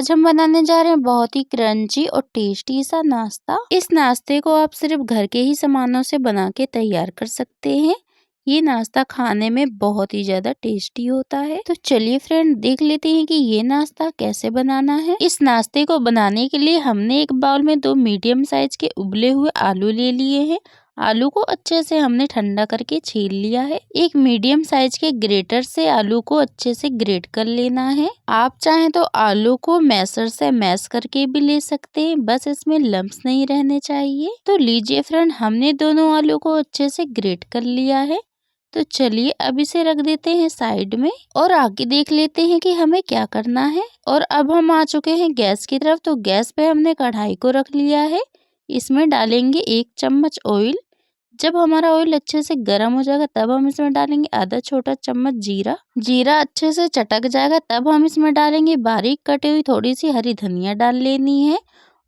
आज हम बनाने जा रहे हैं बहुत ही क्रंची और टेस्टी सा नाश्ता। इस नाश्ते को आप सिर्फ घर के ही सामानों से बना के तैयार कर सकते हैं। ये नाश्ता खाने में बहुत ही ज्यादा टेस्टी होता है। तो चलिए फ्रेंड देख लेते हैं कि ये नाश्ता कैसे बनाना है। इस नाश्ते को बनाने के लिए हमने एक बाउल में 2 मीडियम साइज के उबले हुए आलू ले लिए हैं। आलू को अच्छे से हमने ठंडा करके छील लिया है। एक मीडियम साइज के ग्रेटर से आलू को अच्छे से ग्रेट कर लेना है। आप चाहें तो आलू को मैशर से मैश करके भी ले सकते हैं, बस इसमें लम्स नहीं रहने चाहिए। तो लीजिए फ्रेंड, हमने दोनों आलू को अच्छे से ग्रेट कर लिया है। तो चलिए अब इसे रख देते हैं साइड में और आगे देख लेते हैं कि हमें क्या करना है। और अब हम आ चुके हैं गैस की तरफ। तो गैस पे हमने कढ़ाई को रख लिया है। इसमें डालेंगे 1 चम्मच ऑयल। जब हमारा ऑयल अच्छे से गर्म हो जाएगा तब हम इसमें डालेंगे आधा छोटा चम्मच जीरा। जीरा अच्छे से चटक जाएगा तब हम इसमें डालेंगे बारीक कटी हुई थोड़ी सी हरी धनिया डाल लेनी है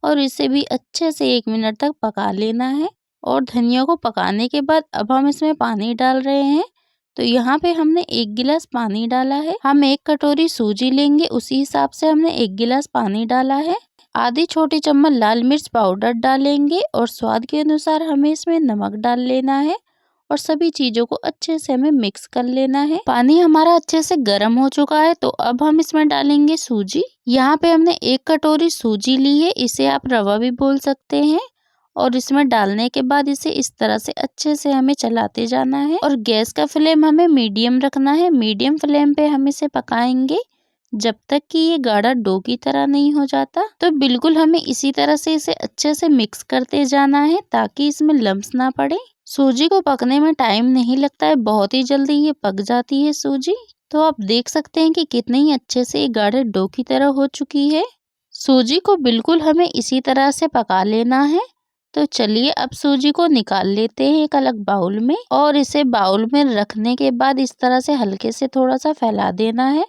और इसे भी अच्छे से 1 मिनट तक पका लेना है। और धनिया को पकाने के बाद अब हम इसमें पानी डाल रहे हैं। तो यहाँ पे हमने 1 गिलास पानी डाला है। हम 1 कटोरी सूजी लेंगे, उसी हिसाब से हमने 1 गिलास पानी डाला है। आधी छोटी चम्मच लाल मिर्च पाउडर डालेंगे और स्वाद के अनुसार हमें इसमें नमक डाल लेना है और सभी चीजों को अच्छे से हमें मिक्स कर लेना है। पानी हमारा अच्छे से गर्म हो चुका है तो अब हम इसमें डालेंगे सूजी। यहाँ पे हमने 1 कटोरी सूजी ली है, इसे आप रवा भी बोल सकते हैं। और इसमें डालने के बाद इसे इस तरह से अच्छे से हमें चलाते जाना है और गैस का फ्लेम हमें मीडियम रखना है। मीडियम फ्लेम पे हम इसे पकाएंगे जब तक कि ये गाढ़ा डो की तरह नहीं हो जाता। तो बिल्कुल हमें इसी तरह से इसे अच्छे से मिक्स करते जाना है ताकि इसमें लम्स ना पड़े। सूजी को पकने में टाइम नहीं लगता है, बहुत ही जल्दी ये पक जाती है सूजी। तो आप देख सकते हैं कि कितने ही अच्छे से ये गाढ़े डो की तरह हो चुकी है। सूजी को बिल्कुल हमें इसी तरह से पका लेना है। तो चलिए अब सूजी को निकाल लेते हैं एक अलग बाउल में और इसे बाउल में रखने के बाद इस तरह से हल्के से थोड़ा सा फैला देना है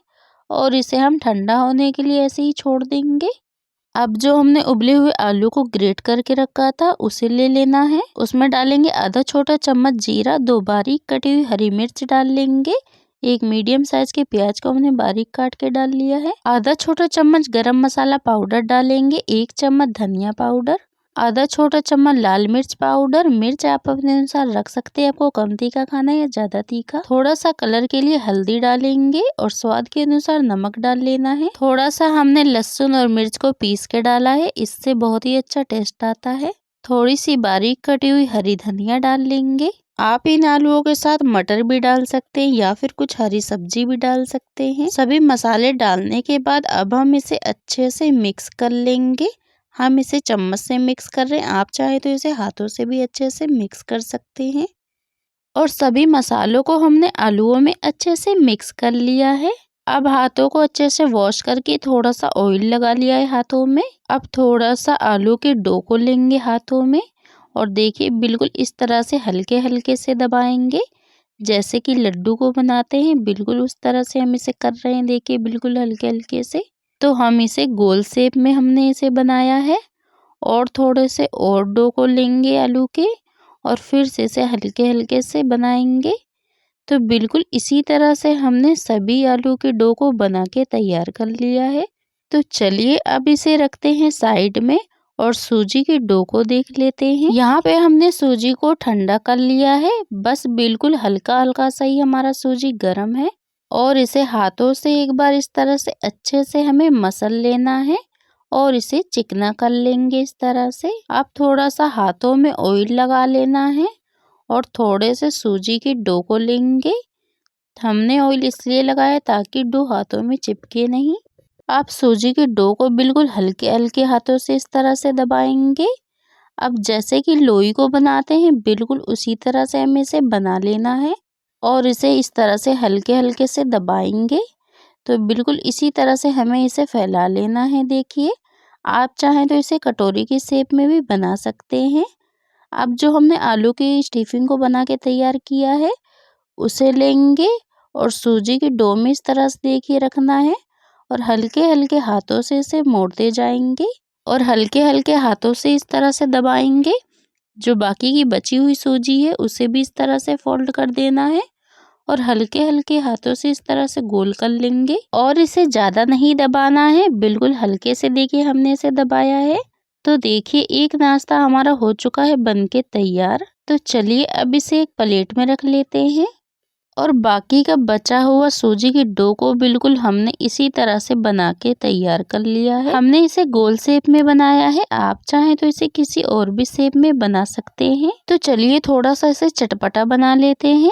और इसे हम ठंडा होने के लिए ऐसे ही छोड़ देंगे। अब जो हमने उबले हुए आलू को ग्रेट करके रखा था उसे ले लेना है। उसमें डालेंगे आधा छोटा चम्मच जीरा, 2 बारीक कटी हुई हरी मिर्च डाल लेंगे। 1 मीडियम साइज के प्याज को हमने बारीक काट के डाल लिया है। आधा छोटा चम्मच गरम मसाला पाउडर डालेंगे। 1 चम्मच धनिया पाउडर, आधा छोटा चम्मच लाल मिर्च पाउडर। मिर्च आप अपने अनुसार रख सकते हैं, आपको कम तीखा खाना है या ज्यादा तीखा। थोड़ा सा कलर के लिए हल्दी डालेंगे और स्वाद के अनुसार नमक डाल लेना है। थोड़ा सा हमने लहसुन और मिर्च को पीस के डाला है, इससे बहुत ही अच्छा टेस्ट आता है। थोड़ी सी बारीक कटी हुई हरी धनिया डाल लेंगे। आप इन आलूओं के साथ मटर भी डाल सकते हैं या फिर कुछ हरी सब्जी भी डाल सकते हैं। सभी मसाले डालने के बाद अब हम इसे अच्छे से मिक्स कर लेंगे। हम इसे चम्मच से मिक्स कर रहे हैं, आप चाहे तो इसे हाथों से भी अच्छे से मिक्स कर सकते हैं। और सभी मसालों को हमने आलूओं में अच्छे से मिक्स कर लिया है। अब हाथों को अच्छे से वॉश करके थोड़ा सा ऑयल लगा लिया है हाथों में। अब थोड़ा सा आलू के डो को लेंगे हाथों में और देखिए बिल्कुल इस तरह से हल्के हल्के से दबाएंगे, जैसे कि लड्डू को बनाते हैं बिल्कुल उस तरह से हम इसे कर रहे हैं। देखिए बिल्कुल हल्के हल्के से। तो हम इसे गोल शेप में हमने इसे बनाया है और थोड़े से और डो को लेंगे आलू के और फिर से इसे हल्के हल्के से बनाएंगे। तो बिल्कुल इसी तरह से हमने सभी आलू के डो को बना के तैयार कर लिया है। तो चलिए अब इसे रखते हैं साइड में और सूजी के डो को देख लेते हैं। यहाँ पे हमने सूजी को ठंडा कर लिया है, बस बिल्कुल हल्का हल्का सा ही हमारा सूजी गर्म है और इसे हाथों से एक बार इस तरह से अच्छे से हमें मसल लेना है और इसे चिकना कर लेंगे इस तरह से। अब थोड़ा सा हाथों में ऑयल लगा लेना है और थोड़े से सूजी के डो को लेंगे। हमने ऑयल इसलिए लगाया ताकि डो हाथों में चिपके नहीं। आप सूजी के डो को बिल्कुल हल्के हल्के हाथों से इस तरह से दबाएंगे। अब जैसे कि लोई को बनाते हैं बिल्कुल उसी तरह से हमें इसे बना लेना है और इसे इस तरह से हल्के हल्के से दबाएंगे। तो बिल्कुल इसी तरह से हमें इसे फैला लेना है। देखिए आप चाहें तो इसे कटोरी की शेप में भी बना सकते हैं। अब जो हमने आलू की स्टफिंग को बना के तैयार किया है उसे लेंगे और सूजी की डो में इस तरह से देखिए रखना है और हल्के हल्के हाथों से इसे मोड़ते जाएंगे और हल्के हल्के हाथों से इस तरह से दबाएंगे। जो बाकी की बची हुई सूजी है उसे भी इस तरह से फोल्ड कर देना है और हल्के हल्के हाथों से इस तरह से गोल कर लेंगे और इसे ज्यादा नहीं दबाना है, बिल्कुल हल्के से देखिए हमने इसे दबाया है। तो देखिए एक नाश्ता हमारा हो चुका है बनके तैयार। तो चलिए अब इसे एक प्लेट में रख लेते हैं और बाकी का बचा हुआ सूजी की डो को बिल्कुल हमने इसी तरह से बना के तैयार कर लिया है। हमने इसे गोल शेप में बनाया है, आप चाहें तो इसे किसी और भी शेप में बना सकते हैं। तो चलिए थोड़ा सा इसे चटपटा बना लेते हैं।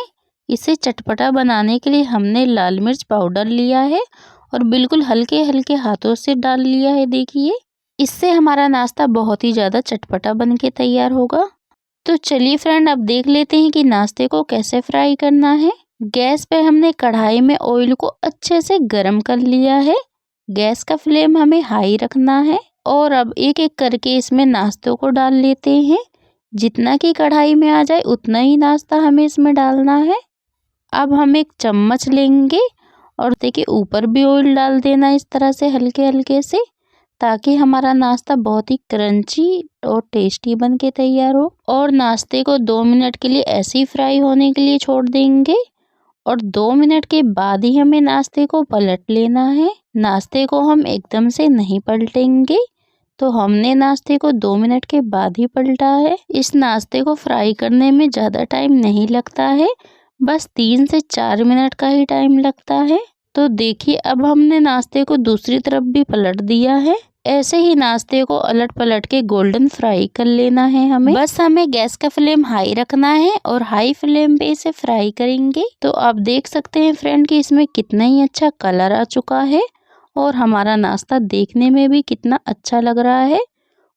इसे चटपटा बनाने के लिए हमने लाल मिर्च पाउडर लिया है और बिल्कुल हल्के हल्के हाथों से डाल लिया है। देखिए इससे हमारा नाश्ता बहुत ही ज़्यादा चटपटा बन के तैयार होगा। तो चलिए फ्रेंड अब देख लेते हैं कि नाश्ते को कैसे फ्राई करना है। गैस पे हमने कढ़ाई में ऑयल को अच्छे से गर्म कर लिया है। गैस का फ्लेम हमें हाई रखना है और अब एक एक करके इसमें नाश्तों को डाल लेते हैं। जितना कि कढ़ाई में आ जाए उतना ही नाश्ता हमें इसमें डालना है। अब हम एक चम्मच लेंगे और देखिए ऊपर भी ऑयल डाल देना इस तरह से हल्के हल्के से, ताकि हमारा नाश्ता बहुत ही क्रंची और टेस्टी बन के तैयार हो। और नाश्ते को 2 मिनट के लिए ऐसे ही फ्राई होने के लिए छोड़ देंगे और 2 मिनट के बाद ही हमें नाश्ते को पलट लेना है। नाश्ते को हम एकदम से नहीं पलटेंगे, तो हमने नाश्ते को 2 मिनट के बाद ही पलटा है। इस नाश्ते को फ्राई करने में ज़्यादा टाइम नहीं लगता है, बस 3 से 4 मिनट का ही टाइम लगता है। तो देखिए अब हमने नाश्ते को दूसरी तरफ भी पलट दिया है। ऐसे ही नाश्ते को अलट पलट के गोल्डन फ्राई कर लेना है हमें। बस हमें गैस का फ्लेम हाई रखना है और हाई फ्लेम पे इसे फ्राई करेंगे। तो आप देख सकते हैं फ्रेंड कि इसमें कितना ही अच्छा कलर आ चुका है और हमारा नाश्ता देखने में भी कितना अच्छा लग रहा है।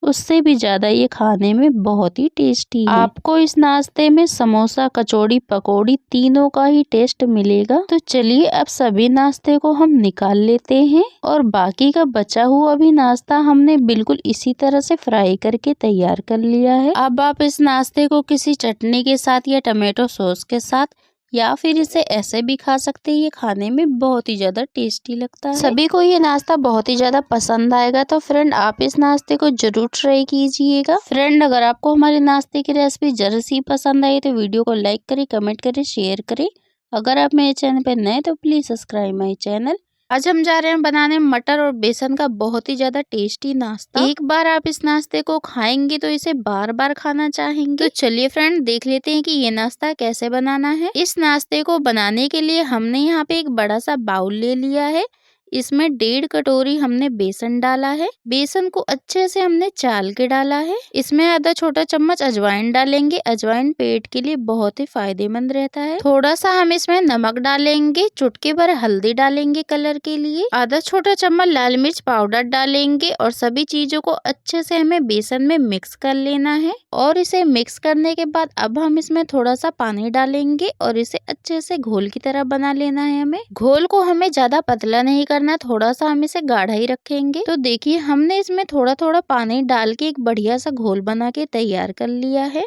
उससे भी ज़्यादा ये खाने में बहुत ही टेस्टी है। आपको इस नाश्ते में समोसा, कचौड़ी, पकौड़ी तीनों का ही टेस्ट मिलेगा। तो चलिए अब सभी नाश्ते को हम निकाल लेते हैं और बाकी का बचा हुआ भी नाश्ता हमने बिल्कुल इसी तरह से फ्राई करके तैयार कर लिया है। अब आप इस नाश्ते को किसी चटनी के साथ या टमाटो सॉस के साथ या फिर इसे ऐसे भी खा सकते हैं। ये खाने में बहुत ही ज़्यादा टेस्टी लगता है। सभी को ये नाश्ता बहुत ही ज़्यादा पसंद आएगा। तो फ्रेंड आप इस नाश्ते को जरूर ट्राई कीजिएगा। फ्रेंड अगर आपको हमारे नाश्ते की रेसिपी जरा सी पसंद आई तो वीडियो को लाइक करें, कमेंट करें, शेयर करें। अगर आप मेरे चैनल पर नए तो प्लीज़ सब्सक्राइब माई चैनल। आज हम जा रहे हैं बनाने मटर और बेसन का बहुत ही ज्यादा टेस्टी नाश्ता। एक बार आप इस नाश्ते को खाएंगे तो इसे बार बार खाना चाहेंगे। तो चलिए फ्रेंड देख लेते हैं कि ये नाश्ता कैसे बनाना है। इस नाश्ते को बनाने के लिए हमने यहाँ पे एक बड़ा सा बाउल ले लिया है। इसमें 1.5 कटोरी हमने बेसन डाला है। बेसन को अच्छे से हमने चाल के डाला है। इसमें आधा छोटा चम्मच अजवाइन डालेंगे। अजवाइन पेट के लिए बहुत ही फायदेमंद रहता है। थोड़ा सा हम इसमें नमक डालेंगे, चुटकी भर हल्दी डालेंगे कलर के लिए, आधा छोटा चम्मच लाल मिर्च पाउडर डालेंगे और सभी चीजों को अच्छे से हमें बेसन में मिक्स कर लेना है। और इसे मिक्स करने के बाद अब हम इसमें थोड़ा सा पानी डालेंगे और इसे अच्छे से घोल की तरह बना लेना है। हमें घोल को हमें ज्यादा पतला नहीं करना, थोड़ा सा हम इसे गाढ़ा ही रखेंगे। तो देखिए हमने इसमें थोड़ा थोड़ा पानी डाल के एक बढ़िया सा घोल बना के तैयार कर लिया है।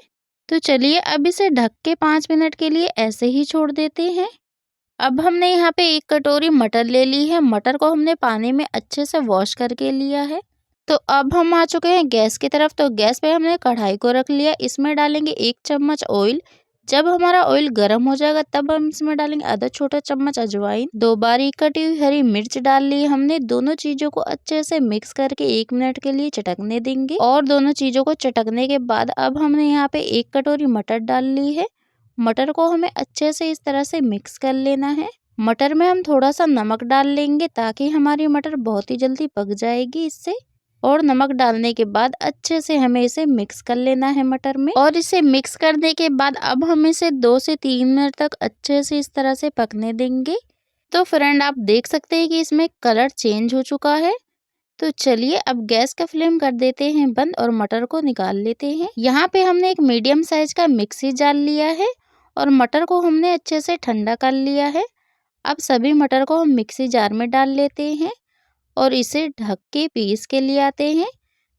तो चलिए अब इसे ढक के 5 मिनट के लिए ऐसे ही छोड़ देते हैं। अब हमने यहाँ पे 1 कटोरी मटर ले ली है। मटर को हमने पानी में अच्छे से वॉश करके लिया है। तो अब हम आ चुके हैं गैस की तरफ। तो गैस पे हमने कढ़ाई को रख लिया। इसमें डालेंगे 1 चम्मच ऑयल। जब हमारा ऑयल गर्म हो जाएगा तब हम इसमें डालेंगे आधा छोटा चम्मच अजवाइन, 2 बारीक कटी हुई हरी मिर्च डाल ली हमने। दोनों चीजों को अच्छे से मिक्स करके 1 मिनट के लिए चटकने देंगे। और दोनों चीजों को चटकने के बाद अब हमने यहाँ पे 1 कटोरी मटर डाल ली है। मटर को हमें अच्छे से इस तरह से मिक्स कर लेना है। मटर में हम थोड़ा सा नमक डाल लेंगे ताकि हमारी मटर बहुत ही जल्दी पक जाएगी इससे। और नमक डालने के बाद अच्छे से हमें इसे मिक्स कर लेना है मटर में। और इसे मिक्स करने के बाद अब हम इसे 2 से 3 मिनट तक अच्छे से इस तरह से पकने देंगे। तो फ्रेंड आप देख सकते हैं कि इसमें कलर चेंज हो चुका है। तो चलिए अब गैस का फ्लेम कर देते हैं बंद और मटर को निकाल लेते हैं। यहाँ पे हमने एक मीडियम साइज का मिक्सी जार लिया है और मटर को हमने अच्छे से ठंडा कर लिया है। अब सभी मटर को हम मिक्सी जार में डाल लेते हैं और इसे ढक के पीस के लिए आते हैं।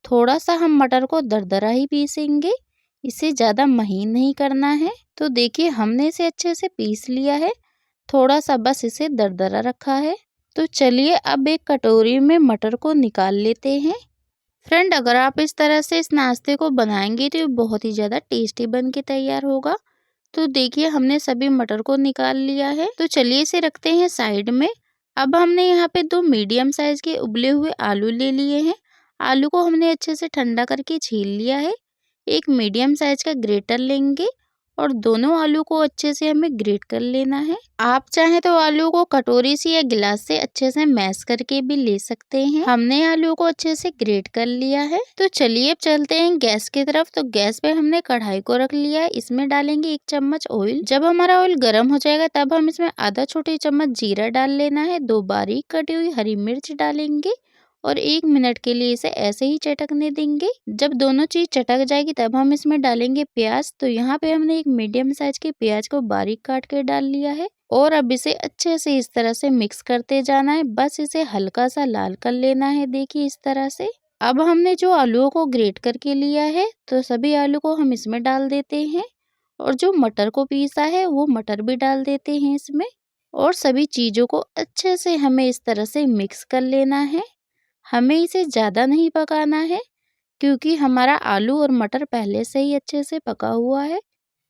थोड़ा सा हम मटर को दरदरा ही पीसेंगे, इसे ज़्यादा महीन नहीं करना है। तो देखिए हमने इसे अच्छे से पीस लिया है, थोड़ा सा बस इसे दरदरा रखा है। तो चलिए अब एक कटोरी में मटर को निकाल लेते हैं। फ्रेंड अगर आप इस तरह से इस नाश्ते को बनाएंगे तो ये बहुत ही ज़्यादा टेस्टी बन के तैयार होगा। तो देखिए हमने सभी मटर को निकाल लिया है। तो चलिए इसे रखते हैं साइड में। अब हमने यहाँ पे 2 मीडियम साइज के उबले हुए आलू ले लिए हैं। आलू को हमने अच्छे से ठंडा करके छील लिया है। एक मीडियम साइज का ग्रेटर लेंगे और दोनों आलू को अच्छे से हमें ग्रेट कर लेना है। आप चाहें तो आलू को कटोरी से या गिलास से अच्छे से मैश करके भी ले सकते हैं। हमने आलू को अच्छे से ग्रेट कर लिया है। तो चलिए अब चलते हैं गैस की तरफ। तो गैस पे हमने कढ़ाई को रख लिया है। इसमें डालेंगे 1 चम्मच ऑयल। जब हमारा ऑयल गर्म हो जाएगा तब हम इसमें आधा छोटी चम्मच जीरा डाल लेना है। 2 बारीक कटी हुई हरी मिर्च डालेंगे और 1 मिनट के लिए इसे ऐसे ही चटकने देंगे। जब दोनों चीज चटक जाएगी तब हम इसमें डालेंगे प्याज। तो यहाँ पे हमने एक मीडियम साइज के प्याज को बारीक काट के डाल लिया है और अब इसे अच्छे से इस तरह से मिक्स करते जाना है। बस इसे हल्का सा लाल कर लेना है, देखिए इस तरह से। अब हमने जो आलूओं को ग्रेट करके लिया है तो सभी आलू को हम इसमें डाल देते हैं और जो मटर को पीसा है वो मटर भी डाल देते हैं इसमें और सभी चीजों को अच्छे से हमें इस तरह से मिक्स कर लेना है। हमें इसे ज़्यादा नहीं पकाना है क्योंकि हमारा आलू और मटर पहले से ही अच्छे से पका हुआ है।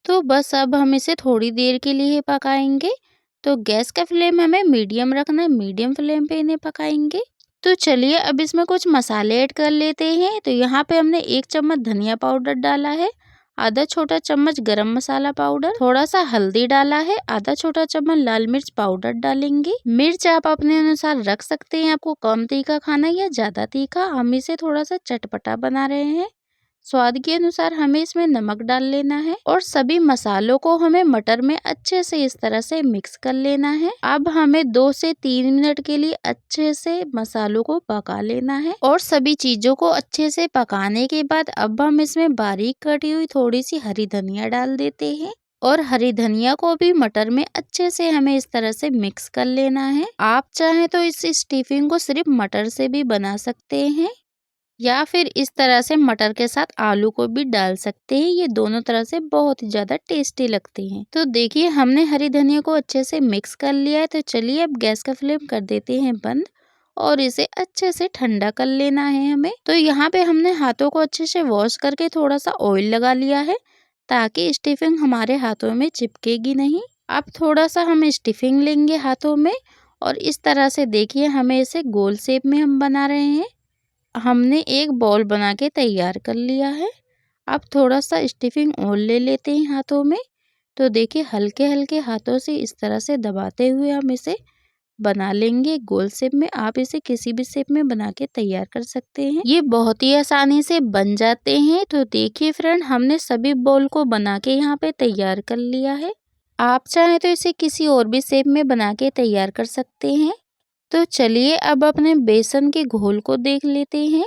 तो बस अब हम इसे थोड़ी देर के लिए ही पकाएंगे। तो गैस का फ्लेम हमें मीडियम रखना है, मीडियम फ्लेम पे इन्हें पकाएंगे। तो चलिए अब इसमें कुछ मसाले ऐड कर लेते हैं। तो यहाँ पे हमने 1 चम्मच धनिया पाउडर डाला है, आधा छोटा चम्मच गरम मसाला पाउडर, थोड़ा सा हल्दी डाला है, आधा छोटा चम्मच लाल मिर्च पाउडर डालेंगे। मिर्च आप अपने अनुसार रख सकते हैं, आपको कम तीखा खाना या ज्यादा तीखा। हम इसे थोड़ा सा चटपटा बना रहे हैं। स्वाद के अनुसार हमें इसमें नमक डाल लेना है और सभी मसालों को हमें मटर में अच्छे से इस तरह से मिक्स कर लेना है। अब हमें 2 से 3 मिनट के लिए अच्छे से मसालों को पका लेना है और सभी चीजों को अच्छे से पकाने के बाद अब हम इसमें बारीक कटी हुई थोड़ी सी हरी धनिया डाल देते हैं और हरी धनिया को भी मटर में अच्छे से हमें इस तरह से मिक्स कर लेना है। आप चाहें तो इस स्टफिंग को सिर्फ मटर से भी बना सकते हैं या फिर इस तरह से मटर के साथ आलू को भी डाल सकते हैं। ये दोनों तरह से बहुत ही ज्यादा टेस्टी लगते हैं। तो देखिए हमने हरी धनिया को अच्छे से मिक्स कर लिया है। तो चलिए अब गैस का फ्लेम कर देते हैं बंद और इसे अच्छे से ठंडा कर लेना है हमें। तो यहाँ पे हमने हाथों को अच्छे से वॉश करके थोड़ा सा ऑयल लगा लिया है ताकि स्टफिंग हमारे हाथों में चिपकेगी नहीं। अब थोड़ा सा हम स्टफिंग लेंगे हाथों में और इस तरह से देखिए हमें इसे गोल शेप में हम बना रहे हैं। हमने एक बॉल बना के तैयार कर लिया है। अब थोड़ा सा स्टफिंग और ले लेते हैं हाथों में। तो देखिए हल्के हल्के हाथों से इस तरह से दबाते हुए हम इसे बना लेंगे गोल शेप में। आप इसे किसी भी शेप में बना के तैयार कर सकते हैं, ये बहुत ही आसानी से बन जाते हैं। तो देखिए फ्रेंड हमने सभी बॉल को बना के यहाँ पे तैयार कर लिया है। आप चाहें तो इसे किसी और भी शेप में बना के तैयार कर सकते हैं। तो चलिए अब अपने बेसन के घोल को देख लेते हैं।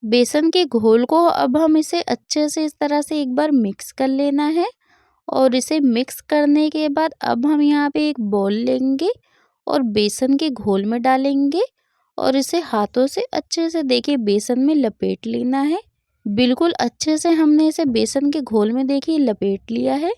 बेसन के घोल को अब हम इसे अच्छे से इस तरह से एक बार मिक्स कर लेना है और इसे मिक्स करने के बाद अब हम यहाँ पे एक बॉल लेंगे और बेसन के घोल में डालेंगे और इसे हाथों से अच्छे से देखिए बेसन में लपेट लेना है। बिल्कुल अच्छे से हमने इसे बेसन के घोल में देखिए लपेट लिया है।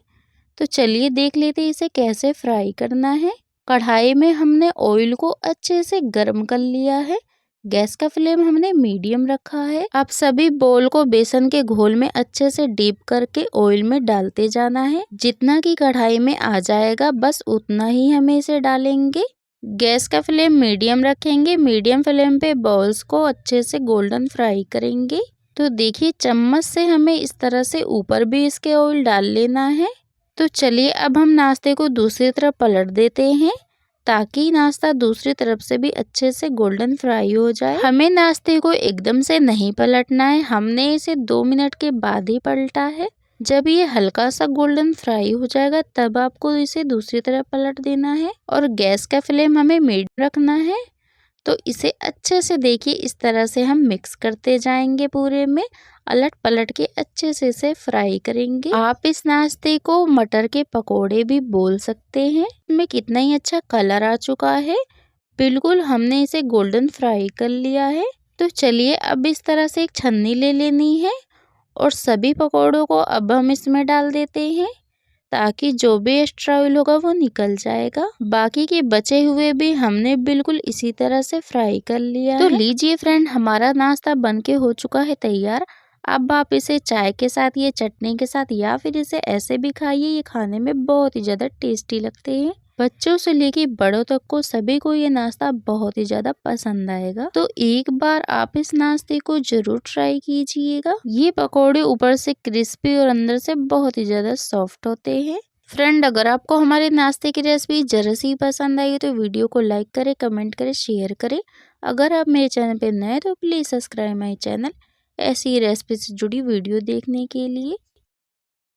तो चलिए देख लेते हैं इसे कैसे फ्राई करना है। कढ़ाई में हमने ऑयल को अच्छे से गर्म कर लिया है। गैस का फ्लेम हमने मीडियम रखा है। अब सभी बॉल को बेसन के घोल में अच्छे से डीप करके ऑयल में डालते जाना है। जितना की कढ़ाई में आ जाएगा बस उतना ही हमें इसे डालेंगे। गैस का फ्लेम मीडियम रखेंगे। मीडियम फ्लेम पे बॉल्स को अच्छे से गोल्डन फ्राई करेंगे। तो देखिए चम्मच से हमें इस तरह से ऊपर भी इसके ऑयल डाल लेना है। तो चलिए अब हम नाश्ते को दूसरी तरफ पलट देते हैं ताकि नाश्ता दूसरी तरफ से भी अच्छे से गोल्डन फ्राई हो जाए। हमें नाश्ते को एकदम से नहीं पलटना है, हमने इसे 2 मिनट के बाद ही पलटा है। जब ये हल्का सा गोल्डन फ्राई हो जाएगा तब आपको इसे दूसरी तरफ पलट देना है और गैस का फ्लेम हमें मीडियम रखना है। तो इसे अच्छे से देखिए इस तरह से हम मिक्स करते जाएंगे, पूरे में अलट पलट के अच्छे से इसे फ्राई करेंगे। आप इस नाश्ते को मटर के पकोड़े भी बोल सकते हैं। इसमें कितना ही अच्छा कलर आ चुका है, बिल्कुल हमने इसे गोल्डन फ्राई कर लिया है। तो चलिए अब इस तरह से एक छन्नी ले लेनी है और सभी पकोड़ों को अब हम इसमें डाल देते हैं ताकि जो भी एक्स्ट्रा ऑयल होगा वो निकल जाएगा। बाकी के बचे हुए भी हमने बिल्कुल इसी तरह से फ्राई कर लिया है। तो लीजिए फ्रेंड हमारा नाश्ता बनके हो चुका है तैयार। अब आप इसे चाय के साथ या चटनी के साथ या फिर इसे ऐसे भी खाइए, ये खाने में बहुत ही ज़्यादा टेस्टी लगते हैं। बच्चों से लेके बड़ों तक को सभी को ये नाश्ता बहुत ही ज़्यादा पसंद आएगा। तो एक बार आप इस नाश्ते को जरूर ट्राई कीजिएगा। ये पकौड़े ऊपर से क्रिस्पी और अंदर से बहुत ही ज़्यादा सॉफ्ट होते हैं। फ्रेंड, अगर आपको हमारे नाश्ते की रेसिपी जरा सी पसंद आई तो वीडियो को लाइक करें, कमेंट करें, शेयर करें। अगर आप मेरे चैनल पे नए तो प्लीज़ सब्सक्राइब माई चैनल ऐसी रेसिपी से जुड़ी वीडियो देखने के लिए।